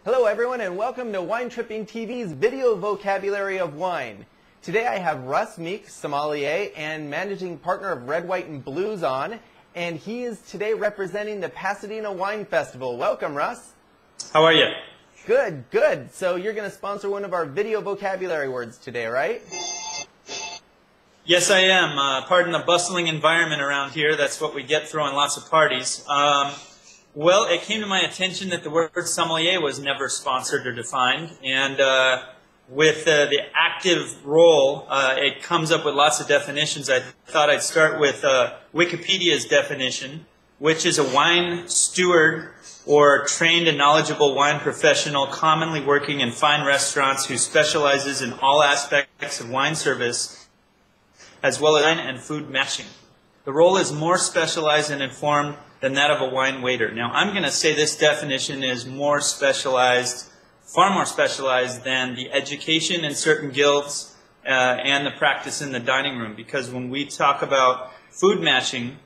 Hello everyone and welcome to Wine Tripping TV's video vocabulary of wine. Today I have Russ Meek, sommelier and managing partner of Red, White, and Blues on, and he is today representing the Pasadena Wine Festival. Welcome, Russ. How are you? Good, good. So you're going to sponsor one of our video vocabulary words today, right? Yes, I am. Pardon the bustling environment around here. That's what we get throwing lots of parties. Well, it came to my attention that the word sommelier was never sponsored or defined, and with the active role, it comes up with lots of definitions. I thought I'd start with Wikipedia's definition, which is a wine steward or trained and knowledgeable wine professional commonly working in fine restaurants who specializes in all aspects of wine service, as well as wine and food matching. The role is more specialized and informed than that of a wine waiter. Now, I'm going to say this definition is more specialized, far more specialized than the education in certain guilds and the practice in the dining room, because when we talk about food matching,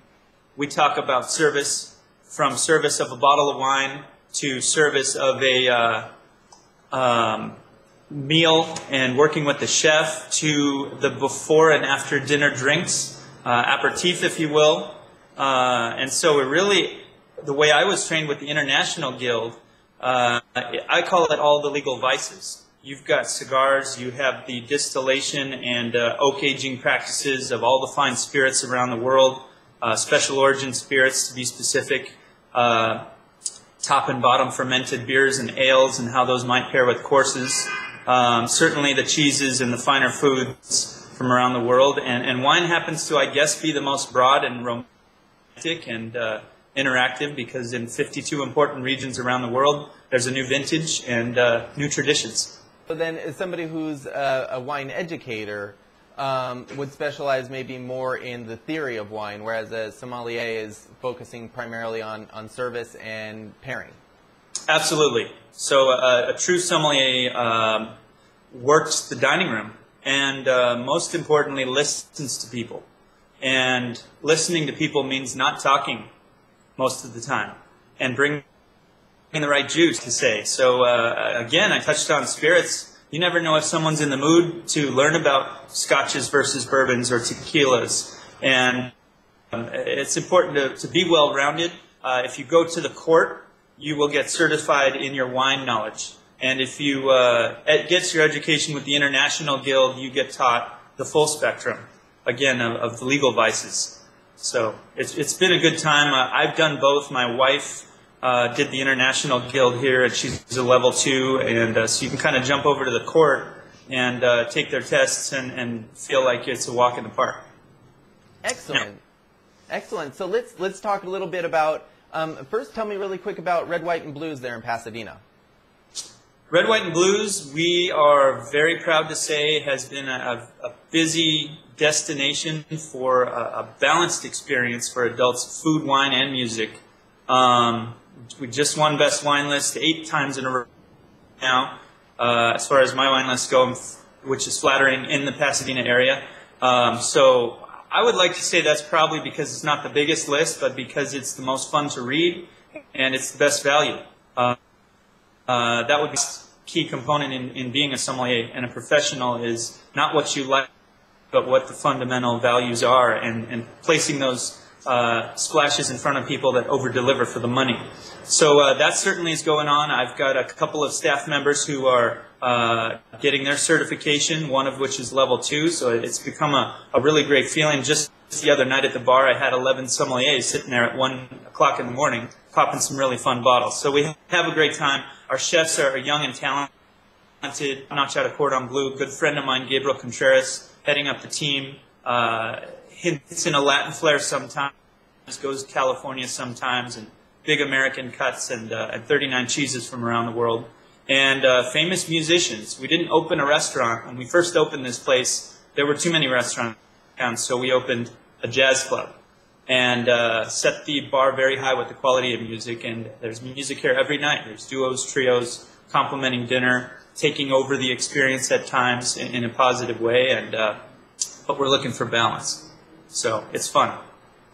we talk about service, from service of a bottle of wine to service of a meal and working with the chef, to the before and after dinner drinks, aperitif, if you will. And so it really, the way I was trained with the International Guild, I call it all the legal vices. You've got cigars, you have the distillation and oak aging practices of all the fine spirits around the world, special origin spirits to be specific, top and bottom fermented beers and ales and how those might pair with courses. Certainly the cheeses and the finer foods from around the world. And wine happens to, I guess, be the most broad and romantic and interactive, because in 52 important regions around the world, there's a new vintage and new traditions. So then, as somebody who's a wine educator, would specialize maybe more in the theory of wine, whereas a sommelier is focusing primarily on service and pairing. Absolutely. So a true sommelier works the dining room and most importantly listens to people. And listening to people means not talking most of the time and bringing the right juice to say. So again, I touched on spirits. You never know if someone's in the mood to learn about scotches versus bourbons or tequilas. And it's important to be well-rounded. If you go to the court, you will get certified in your wine knowledge. And if you get your education with the International Guild, you get taught the full spectrum, again, of the legal vices. So it's been a good time. I've done both. My wife did the International Guild here, and she's a level 2, and so you can kind of jump over to the court and take their tests and feel like it's a walk in the park. Excellent. Yeah. Excellent. So let's talk a little bit about, first tell me really quick about Red, White, and Blues there in Pasadena. Red, White, and Blues, we are very proud to say, has been a busy destination for a balanced experience for adults, food, wine, and music. We just won Best Wine List 8 times in a row now, as far as my wine lists go, which is flattering in the Pasadena area. So I would like to say that's probably because it's not the biggest list, but because it's the most fun to read and it's the best value. That would be a key component in being a sommelier and a professional, is not what you like, but what the fundamental values are, and placing those splashes in front of people that over-deliver for the money. So that certainly is going on. I've got a couple of staff members who are getting their certification, one of which is level 2, so it's become a really great feeling. Just the other night at the bar, I had 11 sommeliers sitting there at 1 o'clock in the morning popping some really fun bottles. So we have a great time. Our chefs are young and talented, notch out of cordon bleu. Good friend of mine, Gabriel Contreras, heading up the team, hints in a Latin flair sometimes, goes to California sometimes, and big American cuts and 39 cheeses from around the world. And famous musicians. We didn't open a restaurant. When we first opened this place, there were too many restaurants, so we opened a jazz club and set the bar very high with the quality of music. And there's music here every night. There's duos, trios, complementing dinner, taking over the experience at times in a positive way. And but we're looking for balance. So it's fun.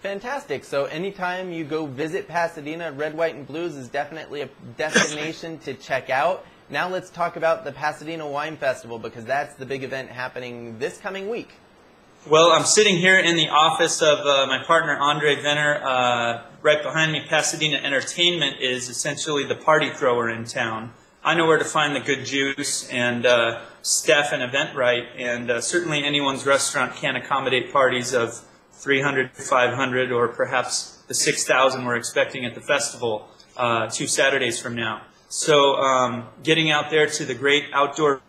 Fantastic. So anytime you go visit Pasadena, Red, White, and Blues is definitely a destination to check out. Now let's talk about the Pasadena Wine Festival, because that's the big event happening this coming week. Well, I'm sitting here in the office of my partner, Andre Venner. Right behind me, Pasadena Entertainment is essentially the party thrower in town. I know where to find the good juice and staff an Eventbrite, and certainly anyone's restaurant can accommodate parties of 300 to 500, or perhaps the 6,000 we're expecting at the festival 2 Saturdays from now. So getting out there to the great outdoor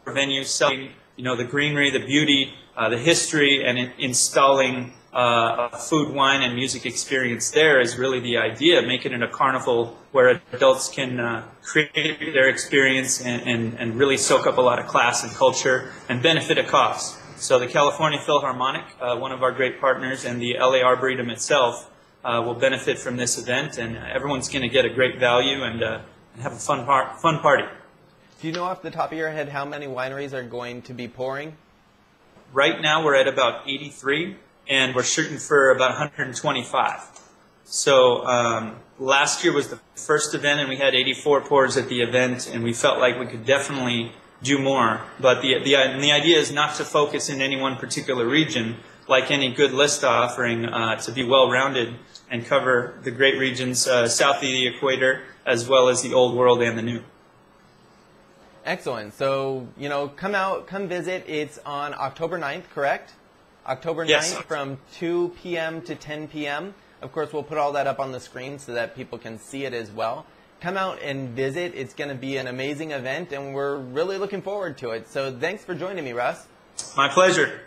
venues, selling, the greenery, the beauty, the history, and installing a food, wine, and music experience there is really the idea, making it a carnival where adults can create their experience and really soak up a lot of class and culture and benefit a cause. So the California Philharmonic, one of our great partners, and the LA Arboretum itself will benefit from this event, and everyone's going to get a great value and have a fun party. Do you know off the top of your head how many wineries are going to be pouring? Right now we're at about 83, and we're shooting for about 125. So last year was the first event, and we had 84 pours at the event, and we felt like we could definitely do more. But the idea is not to focus in any one particular region, like any good list offering, to be well-rounded and cover the great regions south of the equator, as well as the old world and the new. Excellent. So, come out, come visit. It's on October 9th, correct? October 9th, yes, from 2 p.m. to 10 p.m. Of course, we'll put all that up on the screen so that people can see it as well. Come out and visit. It's going to be an amazing event, and we're really looking forward to it. So thanks for joining me, Russ. My pleasure.